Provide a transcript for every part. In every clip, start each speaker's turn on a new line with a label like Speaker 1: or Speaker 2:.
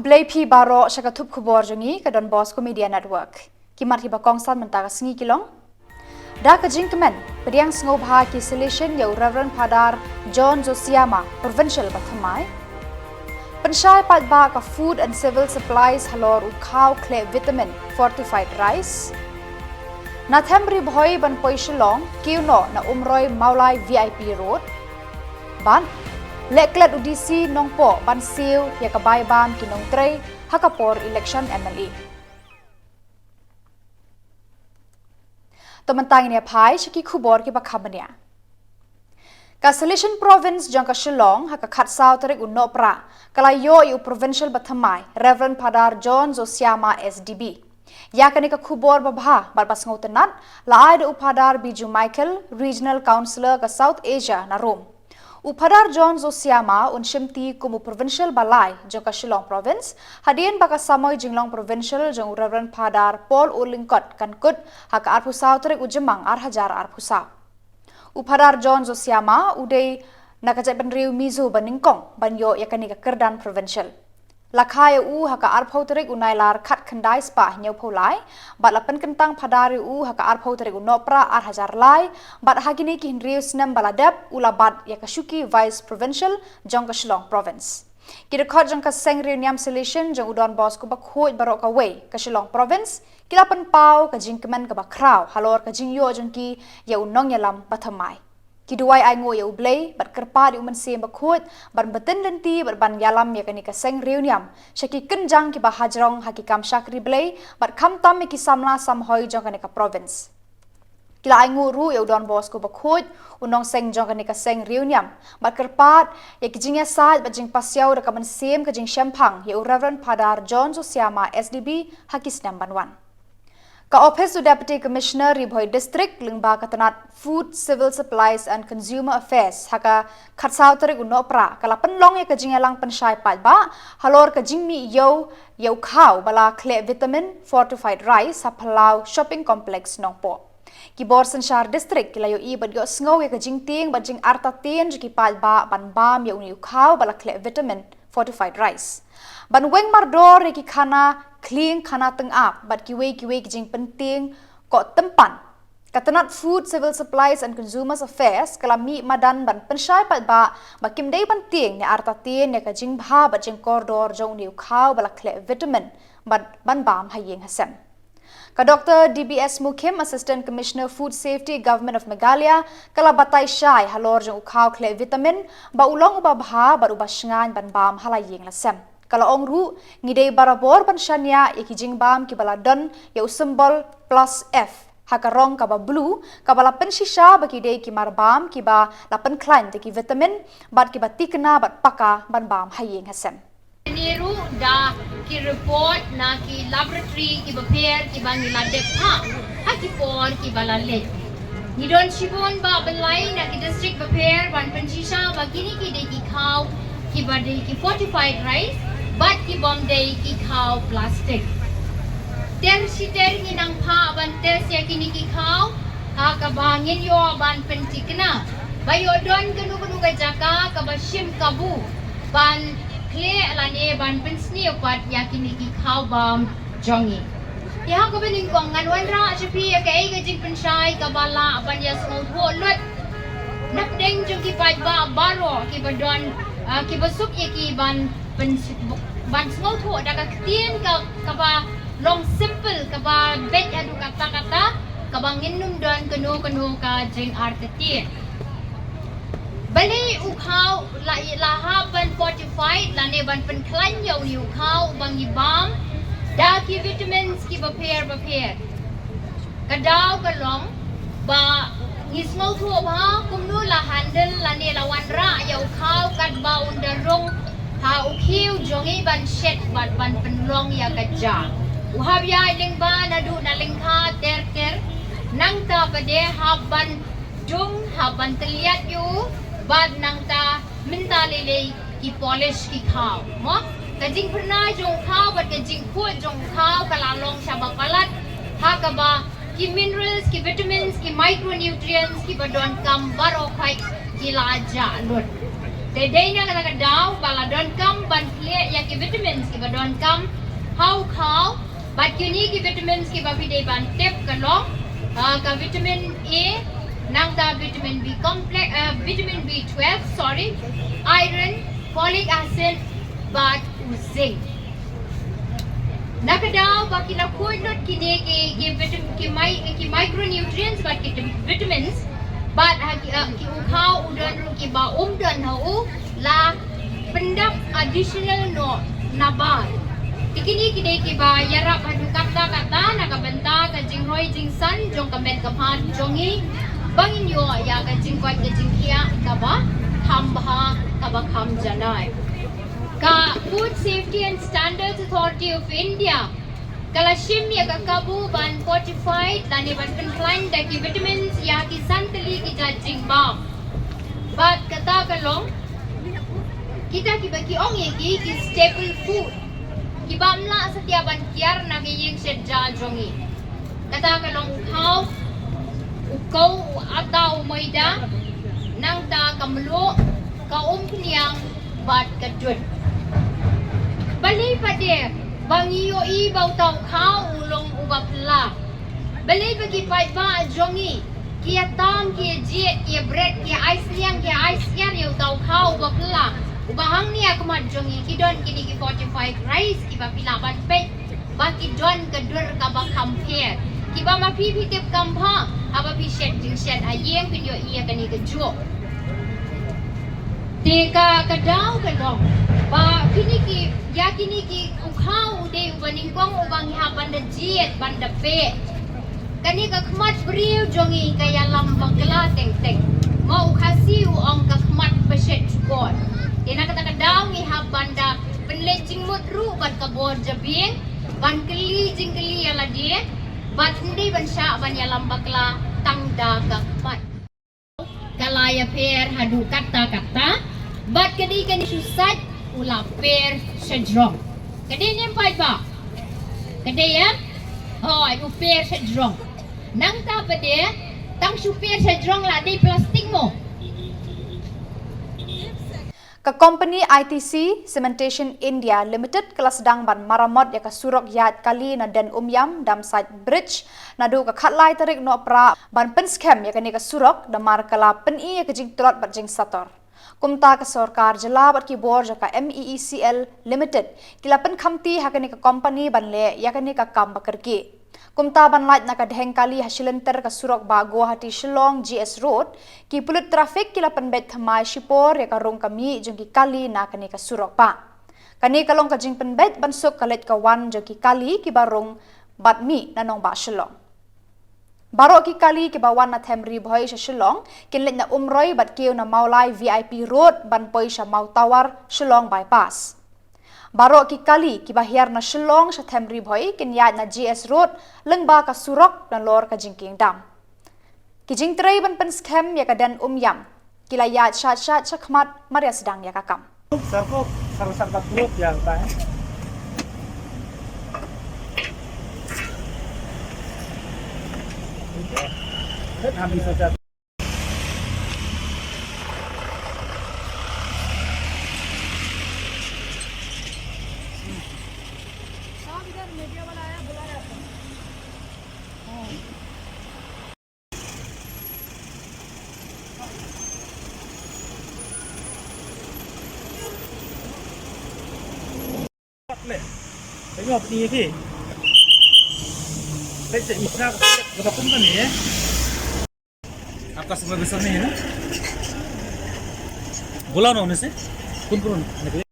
Speaker 1: Kublai pi baro syakatup kubor jongi ke Don Bosco Media Network. Kimat hiba kongsan mentara sengi kilong. Da ke jingkemen, pediang sengob ha ki selection ya Reverend Padar John Josiama, Provincial Bathamai. Pensyai padba ka Food and Civil Supplies halor ukau kle vitamin fortified rice. Na themri bhoi ban poisilong kiuno na umroy maulai VIP road. Ban leklet udisi nongpo ban siu ya kabay bam kinong trey hakapor election MLE. Tomantang ini apai syaki kubor ki bakhabania. Ka Selection Province jang ka Shillong haka khatsau tarik unno pra kalayo yu Provincial Bathamai Reverend Padar John Josiama SDB. Yakani ka kubor babha balpas ngautenat laai de upadar Biju Michael Regional Councillor ka South Asia na Rome. Upadar John Josiama unshimti kumu Provincial Balai jang ka Shillong Province hadian baka samoy jinglong Provincial jang Reverend Padar Paul Ulingkot kan kut haka arpusau tarik ujemang arhajar arpusau. Upadar John Josiama udai nakajat penriu mizu baningkong banyo yakani ka Kerdan Provincial. Lakhaya haka arpau tarik unailar khat khandai spa nyau pholai bat lapan kentang padari haka arpau tarik unopra arhajar lai bat hagini ki hinriu snam baladap ulabat yakashuki Vice Provincial jang ka Shillong Province. Kita khot jang ka sengriu niam selection jang udon bos ko bakhoi barok ka way ka Shillong Province kilapan pau ka jingkemen ka bakrau halor ka jingyo jang ki ya unong yalam Bathamai. Kiduai ai ngo ya ublay bat kerpa di uman sim bakhut ban beten lenti bat ban yalam ya kani ka seng reuniam syaki kenjang ki bahajrong hakikam syakri blay bat khamtam ki samla samhoi jong kani ka province. Kila ai ngo ru ya udon bos ko bakhut unong seng jong kani ka seng reuniam bat kerpat ya ki jingya sad bat jing pasiau da kaman sim ka jing shampang ya Reverend Padar John Josiama SDB hakis number 1. Ka Office of Deputy Commissioner Ribhoi District lingba katanat Food, Civil Supplies and Consumer Affairs haka khatsau tarik unopra kala penlong ya kajingalang pensyai padba halor kajingmi yau khau bala kle vitamin fortified rice sa Palau Shopping Complex Nongpo. Kibor Sanshar District kilayo i badyo sngow ya kajing ting badjing arta tin jiki padba ban bam ya uni khau bala kle vitamin fortified rice. Ban weng mardor ya ki khana clean khana teng ap bat kiwe jing penting ko tempan katanat Food, Civil Supplies and Consumers Affairs kalami madan ban pensyai pat ba bakim dei penting ni arta tin ya kajing bha bat jing koridor jong ni khau bala kle vitamin ban bam hayeng hasem. Ka Dr. DBS Mukim, Assistant Commissioner Food Safety Government of Meghalaya kala batai syai halor jong khau kle vitamin ba ulong ba bha ba ubasngan ban bam halayeng lasem. Kalau ong ru ngidei barabor ban syania ya ki jingbam ki bala don ya usymbol plus F hakarong ka ba blue ka bala pensisha ba ki dei ki marbam ki ba lapan klan te ki vitamin bat ki ba tikna bat paka ban bam hayeng hasem.
Speaker 2: Niru da ki report na ki laboratory ki ba pair ki ba nila depha ha ki por ki bala le. Ni don shibon ba belai na ki district ba pair ban pensisha ba kini ki dei ki khau ki ba dei ki fortified rice but ki bom day ki khau plastic. Ter si ter nginang pa ban ter siya kini ki khau kabangin yo ban pentikna. Bayo don kanu ka jaka kabashim kabu ban kle alane ban pensni opat ya kini ki khau bam jongi. Ya ko bening kong nganwan ra chapi ka ai ga jing pensai kabala ban ya small ho lot. Napdeng jong ki ba baro ki badon ki basuk ya ki ban ban small tho da ka tien ka ba long simple ka ba bet adu kata ka ba nginum don kanu ka jing artetien bali ukhau la ha ban fortified la ne ban pen klan yo ni ukhau bang ibam da ki vitamins ki ba pair ka daw ka long ba ni small tho ba kumnu la handle la ne la wan ra yo ukhau kat ba undarong ha ukhiu jongi ban shet ban penlong ya kaja uhab ya lingba nadu na lingkha ter nang ta pade ha ban dung ha ban tliat yu bad nang ta minta lele ki polish ki khau mo kajing purna jong khau bat kajing pu jong khau kalalong saba palat ha ka ba ki minerals ki vitamins ki micronutrients ki badon kam baro khai ki la ja lut Today na kata daw baladon kam ban kle ya ki vitamins ki badon kam how cow but kini ki vitamins ki bapide ban tep kalong ka vitamin A nang ta vitamin B complex vitamin B12 sorry iron folic acid but zinc nakadaw baki na kuinot kini ki vitamin ki micronutrients but ki vitamins but ki ukhaw udon ki ba umdon hau la pendap additional no nabar tikini kini ki ba yarap hadu kata nakabenta ka jingroi jingsan jong kamen kaphan jongi bangin yo ya ka jingkwat ka jingkia ka ba thamba ka ba kham janai ka Food Safety and Standards Authority of India kalashim ya ka kabu ban fortified lani ban compliant da ki vitamins ya ki santali ki jajing ba but kata kalong kita ki bagi ong ye ki staple food ki bamla setiap ban kiar na ki yeng sedja jongi kata kalong ukau atau maida nang ta kamlo ka kniang bat kadut bali pade bangiyo I bau tau khau ulong ubapla bali bagi pai ba jongi kia tam kia jet kia bread kia ice liang yo tau khau ubapla ubahang ni aku mat jongi kidon kini ki 45 rice ki bapila ban pet baki don kadur ka ba compare ki ba ma pi tip kampa aba pi shed ayeng pinyo iya kani ke jo Teka kadaw kadong ba kini ki ukhaw de ubaningkong ubang hapan da jiet banda pe kani ka khmat briu jongi kaya lambang kala teng mo ukhasi ong ka khmat peshet god ina kata kadaw ngi hapan da penlecing mutru ban kabor jabing ban keli ala dia bat ndi ban sha ban ya lambang kala tangda ka khmat kalaya per hadu kata but kani susat ula per sedrong kadi nyempai ba kadi ya hoy per sedrong nang ta pade tang super sedrong la di plastik mo
Speaker 1: Ka company ITC Cementation India Limited kelas sedang ban maramot ya ka surok yat kali na den umyam dam side bridge nadu ka khatlai tarik no pra ban pen scam ya kani ka surok damar kala pen I ya ka jing trot bat jing sator kumta ka sarkar jala bat ki bor ja ka MEECL Limited kila pen khamti ha kani ka company ban le ya kani ka kam bakar ki kumta ban lait na ka dheng kali hasilenter ka surok ba Guwahati Shillong GS Road ki pulut traffic kila pen bet thamai shipor ya ka rong kami jong ki kali na kani ka surok pa kani kalong ka jing pen bet ban sok kalet ka wan jong ki kali ki barong bat mi na nong ba Shillong Baro ki kali ki bawan na Themri bhoi sa Shillong kinlet na umroy bat kiu na Maulai VIP Road ban poi sa Mau Tawar Shillong bypass Baro ki kali ki bahiar na Shillong sa Themri bhoi kinyat na GS Road lengba ka surok na lor ka jingking dam ki jingtray ban pen scam ya ka dan umyam kila yat shat sa khmat maria sedang ya ka kam
Speaker 3: sarko sarka proof ya ta hai hết ham đi sao Tengok ni ke. Let's isna berapa pun kan ni आपका समय बेसर नहीं है ना बोला ना उन्हें से कौन निकले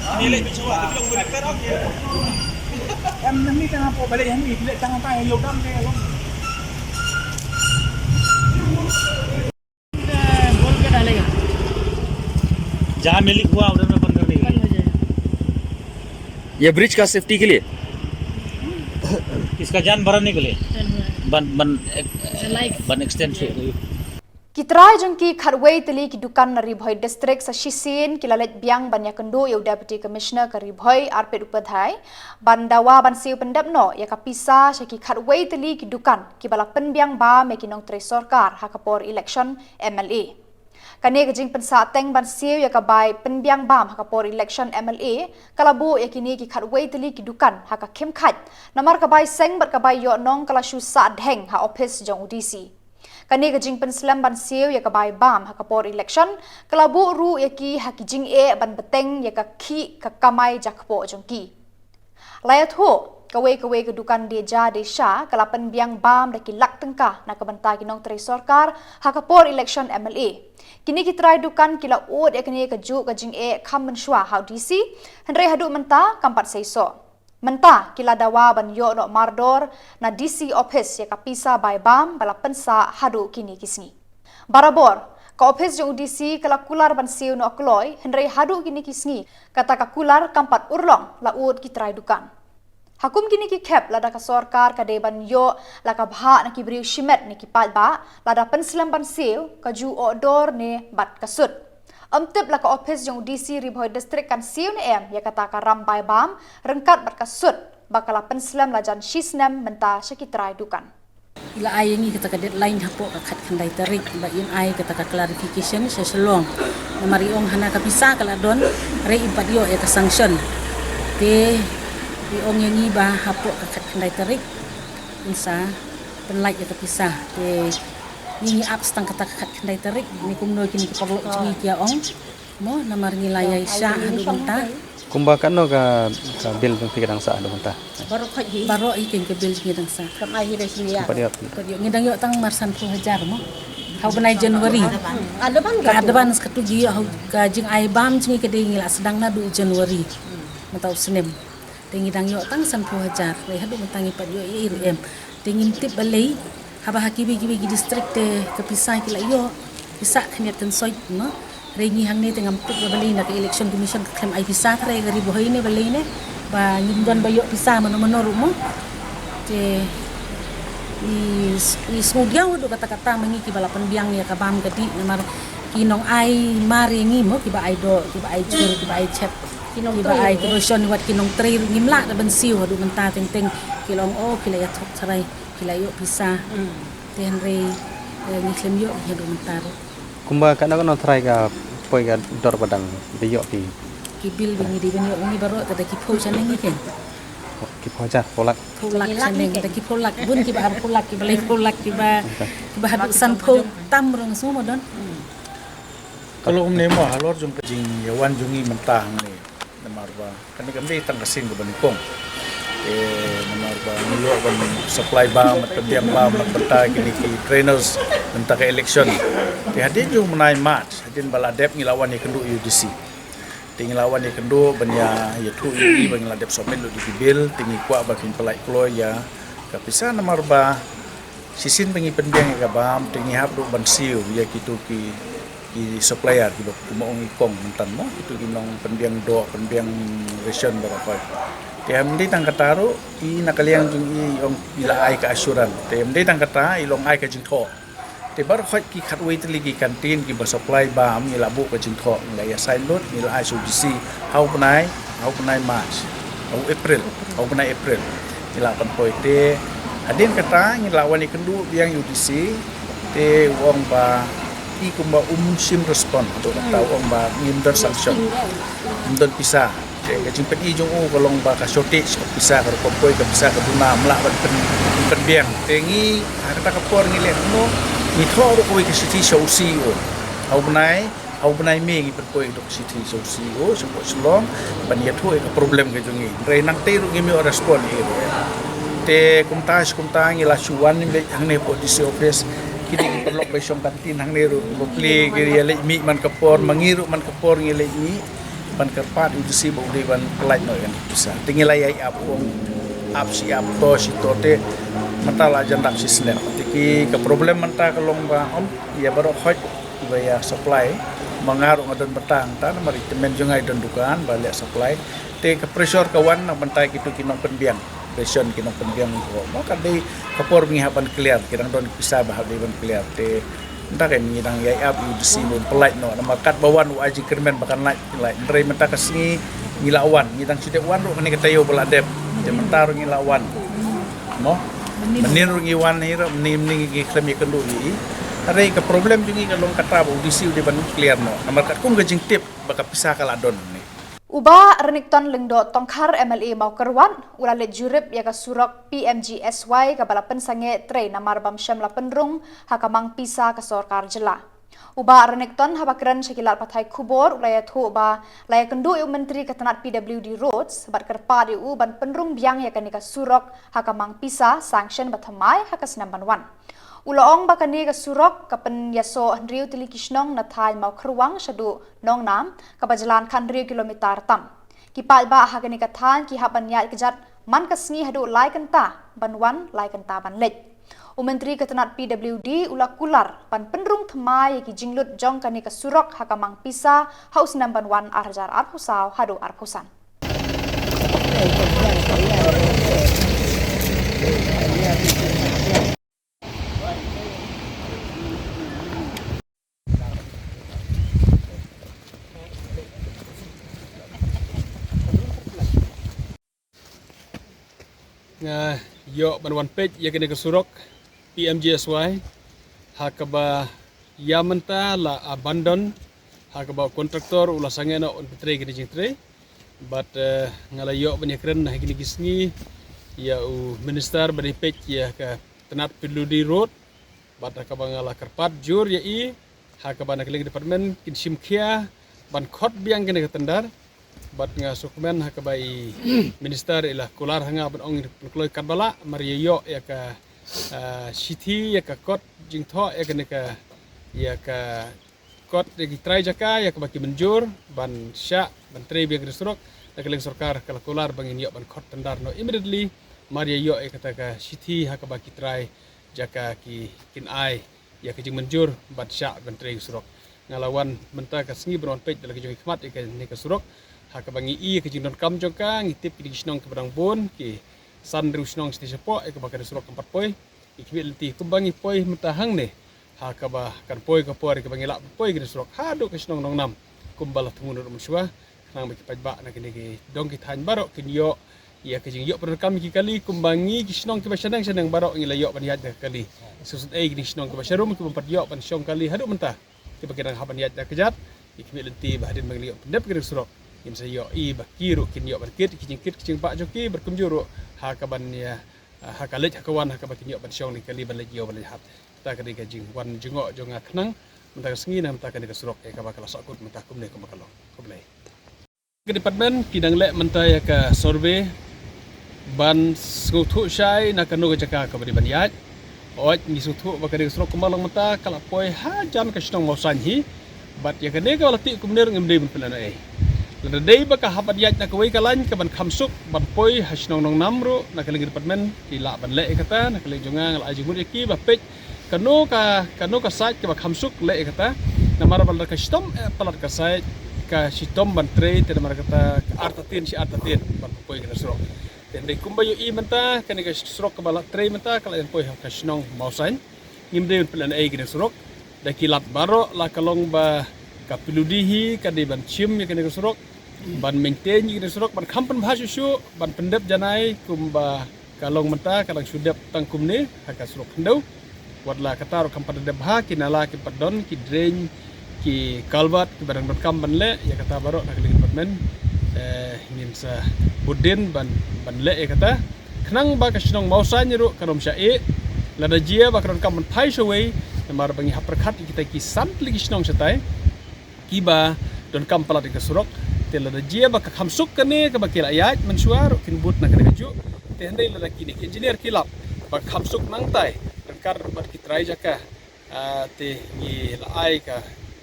Speaker 3: Ini lek bicara tapi yang berikan okey. Em ni tengah apa balik yang ni lek tangan tay yo dam ke lo. बोल के डालेगा जहाँ मिलिक हुआ उधर में बंद कर देगा
Speaker 4: ये ब्रिज का सेफ्टी के लिए
Speaker 3: इसका जान भरने के लिए बन extend
Speaker 1: Kitrai jengki kharwei teli ki dukan na ribhoi district sa Shisin kilalet biang ban yakendo eu deputy commissioner ka ribhoi arpet upadhai bandawa ban siu pendapno ya kapisa syaki kharwei teli ki dukan ki bala penbiang ba me kinong tre sarkar hakapor election MLA kane gajing pensateng ban siu ya kabai penbiang bam hakapor election MLA kalabu ya kini ki kharwei teli ki dukan haka khemkhat namar kabai seng bat kabai yo nong kala shu sa dheng ha office jong UDC kani gajing penslam ban siu ya kabai bam hakapor election kalabu ru ya ki hakijing ban beteng ya ka khi ka kamai jakpo jongki layat ho kawe ke dukan dia ja desa kalapan biang bam daki lak tengka na kabanta kinong tre sarkar hakapor election MLA kini kitrai dukan kila od ya kini kaju gajing kham menshwa how DC hendrai hadu menta kampat seiso Menta kila dawa ban yo no mardor na DC office ya kapisa by bam bala pensa hadu kini kisni. Barabor ka office jong DC kala kular ban siu no kloy hendrai hadu kini kisni kata ka kular kampat urlong laud kitrai dukan. Hakum kini ki kep lada ka sarkar ka de ban yo la ka bha na ki briu shimet ni ki pat ba lada penslam ban siu ka ju odor ne bat kasut. Amtip la ka office jong DC ribhoi district kan siu ne ya kata ka rampai bam rengkat bat kasut bakala penslam la jan shisnam menta sekitrai dukan.
Speaker 5: Ila ay ngi kata ka deadline hapo ka khat khandai tarik ba yun ay kata ka clarification sa selong na mariong hana ka pisa kala don re ipadio ya ka sanction te iong yang iba hapo ka khat khandai tarik insa penlai ya ka pisa te ni apps tang kata khat khandai tarik ni kumno kini ki perlu ngi kia ong mo na mar ngi layai sya hadu banta
Speaker 4: kumba kan no ka bil ng pikirang sa ano ta
Speaker 5: baro ikin ke bil ngi dang sa
Speaker 6: Kam ai hira sini ya.
Speaker 4: padiat
Speaker 5: ngi dang yo tang mar 10,000 mo hau benai Januari
Speaker 6: Ada bang
Speaker 5: ka advance ka tugi hau ka jing ai bam ngi ke ding la sedang na du Januari matau senem tingi dang yo tang 10,000 le hadu mentangi pad yo IRM tingin tip balai haba hakibi gibi district te kepisah kila yo bisa khniat kan soi no rengi hang ni tengam put balai na ke election commission claim ai pisah re gari bohoi ne balai ne ba nyimdan bayo pisah mano rumo te i smudia do kata-kata mengi ki balapan biang ya ka bam gadi namar kinong ai mari ngi mo ki ba ai do ki ba ai chur ki ba ai chat kinong ba ai corruption wat kinong trail ngimla da ban siu hadu menta teng kilong o kila ya thok sarai kila yo pisah tenre ni klem yo ya do mentaro
Speaker 4: kumba kan no try ka poi ka dor padang biyo ki
Speaker 5: bil bingi di benyo ngi baro ta ki pho chan ngi ken
Speaker 4: ki phoja polak
Speaker 5: polak chan ta ki polak bun ki ba polak ki balai polak ki ba hadu san pho tam rong su modon
Speaker 3: kalau nemo halor jung jing yawan jungi mentang ni namar ba kan ni tang kasin ko banikong namar ba nilo ban supply ba mat pendiam ba mat benta kini ki trainers benta ke election ti hadin jung menai match hadin bala dep ngilawan ni kendu UDC tingi lawan ni kendu ban ya tu i ban ngiladep somen lu di bil tingi kwa ba kin pelai klo ya kapisa namar ba sisin pengi pendiang ka bam tingi hap du ban siu ya kitu ki supplier di kumaong ikong mentan mo itu ginong pendiang do pendiang ration berapa tem di tang kataru i nakaliang jung i ong bila ai ka asuran tem di tang kata ilong ai ka jing tho te bar khot ki khatwei tli ki kantin ki ba supply ba am ni labu ka jing tho la ya sign lot ni la ai su dc how panai march how april ni la pan poi te adin kata ni lawan ni kendu biang UDC te wong ba i kumba sim respon untuk tahu orang ba ngindar sanction ngindar pisah ke jemput i jong kolong ba ka shortage ka pisah ka kompoi ka pisah ka duna mla ban pen biang tengi kata ka por ngi le no ni tho ro ko ki city shosi o au benai me ngi per poi dok city shosi o semua selong ban ya tho ka problem ke jongi re nang te ro ngi me respon i te kumta ngi la chuan ni hang ne po di office kini perlu besok kantin hang neru bukli kiri le mi man kapor mangiru man kapor ngile mi ban kerpat udisi ba udah ban pelaj no kan bisa tinggal ayai apung si apto si tote mata la jandak si snap tiki ke problem mata kalong ba ya baru hot ya supply mengaruh ngadon betang tan mari temen jungai dan dukaan balik supply te ke pressure kawan na bantai kitu kinong penbiang pressure kinong penbiang ko maka dei kapor ngihaban clear kirang don bisa bahab di ban clear te entah kan ngidang yai ab udisi bon pelaj no nama kat bawan aji kermen bakan naik pelaj ndrei mata kasni ngilawan ngidang side wan ro kene ketayo beladep te mentar ngilawan mo menir ngiwan hiro menim ngi klem ikendu i are ke problem jungi kalong kata udisi udah ban clear no nama kat kum gajing tip baka pisah kaladon ni
Speaker 1: Uba renikton lengdo tongkar MLA mau kerwan ulale jurip ya ka surok PMGSY ka balapan sange tre namar bam syam la penrung hakamang pisa ka sorkar jela. Uba renikton habakran syakilat patai kubor ulaya thu ba laya kendu yu menteri ketenat PWD Roads bat kerpa di u ban penrung biang ya kanika surok hakamang pisa sanction batamai hakas namban wan. Uloong bakani ka surok kapen yaso Andriu Tili Kishnong na thai mau kruwang syadu nong nam kapajalan kandriu kilometer tam. Kipal ba hakani ka than ki haban yat kejat man kasngi hadu lai kenta banwan lai kenta ban lej. Umenteri ketenat PWD ulak kular pan penrung thmai ki jinglut jong kani ka surok hakamang pisa haus namban wan arjar arhusau hadu arhusan.
Speaker 7: Yo banwan page ya kene ke surok PMGSY hakaba yamanta la abandon hakaba kontraktor ula sangena on petre gini jingtre but ngala yo banyakren nah gini gisni ya minister bani page ya ke tenat PWD road but hakaba ngala kerpat jur ya i hakaba nak lagi department kin simkia ban khot biang kene ke tendar bat nga sukmen hakabai minister ila kular hanga ban ong kloi karbala mariyo ya ka city ya ka kot jingtho ya ka kot di trai jaka ya ka baki menjur ban sya ban tre biang resurok ya ka leng sarkar kala kular bangin yo ban kot tendar no immediately mariyo ya kata ka city haka baki trai jaka ki kin ai ya ka jing menjur ban sya ban tre resurok ngalawan menta ka sngi bron page dalam jong hikmat ya ka ne ka surok hakabangi i ke jindon kam jongka ngitip ki gisnong ke barang bon ki san rusnong sti sepo e ke bakar surok tempat poi ikbil ti kubangi poi mentahang ne hakaba kan poi ke pori ke bangi lak poi ke surok hadu ke snong nong nam kumbala tungun rum swa nang baki pajba na kini ke dong ki than barok kin yo ya ke jing yo perkam ki kali kumbangi gisnong ke basanang senang barok ngila yo ban yat kali susut e gisnong ke basarum ke empat yo ban syong kali hadu mentah ke baki nang haban yat kejat ikbil ti bahadin bangi yo pendep ke surok in sayo i bakiru kin yo barkit kicing pak joki berkumjuru hakaban ya hakalet hakawan hakabakin yo ban syong ni kali ban legio ban hat ta kadi gajing wan jingo jonga khnang mentaka sengi na mentaka ni kasurok e kabakala sakut mentakum ne kumakalo kublai ke department kidang le mentaya ka survey ban suthu syai na kanu ka jaka ka bari ban yat oj ni suthu bakari kasurok kumalang menta kala poi hajan ka snong mausan hi bat ya kane ka lati kumner ngemde ban pelana e lada dei baka hapat yat na kawai kalan ka ban khamsuk ban poi hasnong nong namro na kaling department ki la ban le kata na kaling jongang la ajimur ki ba pej kanu ka site ka ba khamsuk le kata na mara bal ka stom palat ka site ka sitom ban tre te mara kata artatin si artatin ban poi ka surok ten dei kumbayo i menta kan ka surok ka bala tre menta kala poi ka snong mausain ngimde plan ai ki surok da kilat baro la kalong ba ka piludihi ka de ban chim ya kan ka surok ban maintain ni surok ban kampan bhasu shu ban pendep janai kumba kalong menta kalang sudep tangkum ni haka surok hendau wadla kataro kampan de bha kinala ki padon ki drain ki kalbat ki barang kam ban le ya kata baro nak lagi department ngin sa budin ban le ya kata khnang ba ka snong mausa nyiru kanom syae lada jia ba karon kam ban phai showei namar bangi haperkhat kita ki sant lagi snong setai kiba don kam palat ka surok tela da jia baka khamsuk kane ka bakila ayat mensuar kin but na kana ju te handai la kini engineer kilap bak khamsuk nang tai dan kar bar ki trai jaka te ni la ai ka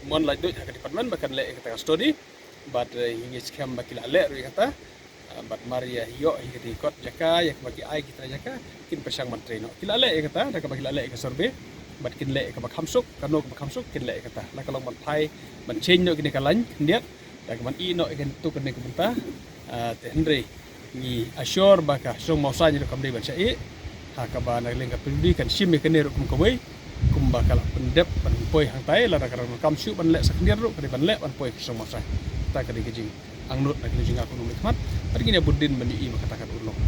Speaker 7: mon la dut ka department bakan le ka study bat hingi scam baki lale ru kata bat maria yo hingga di kot jaka yak bagi ai kita jaka kin persang menteri no kilale kata dak bagi lale ke sorbe bat kin le ke bak hamsuk kano ke bak hamsuk kin le kata la kalau man pai man change no kini kalan ndiat dak man I no ikan tu kene kumenta te henry ni assure baka so mau sa ni kam dei ban sai hakaba na lengka pendidikan sim kene ru kum kawai kum bakal pendep ban poi hang tai la dak kam su ban le sakndir ru kadi ban le ban poi so mau sa ta kadi kijing angnut nak kijing aku nulik mat pergi ni budin ban I katakan ulong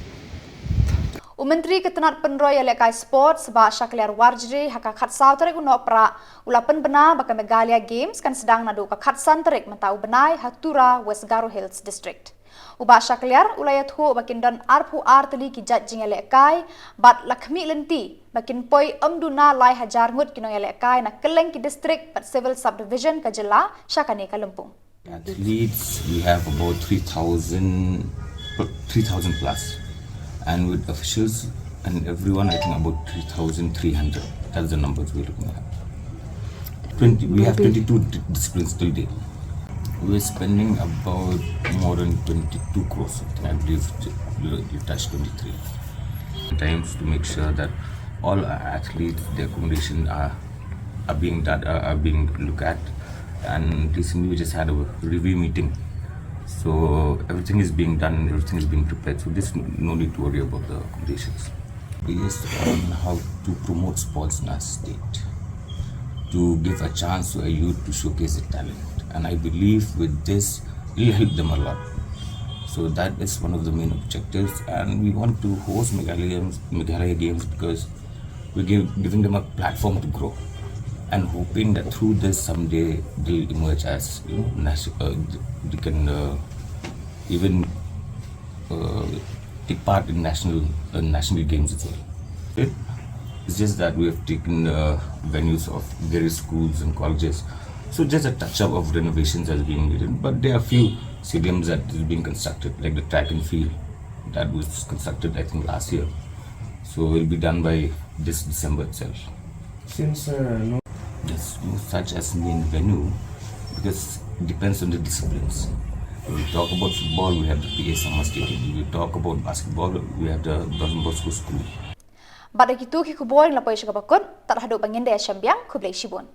Speaker 1: Menteri Ketenat Penroy Lekai Sport sebab Syakliar Warjri haka khatsau tarik unok pra ulapan benar baka Megalia Games kan sedang nadu ka khatsan tarik mentau benai Hatura West Garo Hills District. Ubah Syakliar ulayat hu bakin dan arpu arteli kijat jing Lekai bat lakmi lenti bakin poi amduna lai hajar ngut kinong Lekai na keleng ki district bat civil subdivision ka jela Syakane ka Lempung.
Speaker 8: Athletes, we have about 3,000 plus. And with officials and everyone, I think about 3,300. That's the numbers we're looking at. We have 22 disciplines till date. We're spending about more than 22 crores. I believe you touched 23. Times to make sure that all our athletes, their accommodation are being done, are being looked at. And recently we just had a review meeting. So everything is being done and everything is being prepared. So there's no need to worry about the accommodations. Based on how to promote sports in our state, to give a chance to a youth to showcase their talent. And I believe with this, it will help them a lot. So that is one of the main objectives. And we want to host Meghalaya Games because we're giving them a platform to grow. And hoping that through this someday they'll emerge as, you know, they can even take part in national games as well. It's just that we have taken venues of various schools and colleges. So just a touch-up of renovations as being needed. But there are few stadiums that is being constructed, like the track and field that was constructed, I think, last year. So it will be done by this December itself.
Speaker 9: Since
Speaker 8: Yes, no such as main venue, because it depends on the disciplines. When we talk about football, we have the PA Summer Stadium. When we talk about basketball, we have the Don Bosco School.
Speaker 1: Pada gitu ki kuboy lapoy siya bakon, tak hado pangin daya syambiang kublay sibon.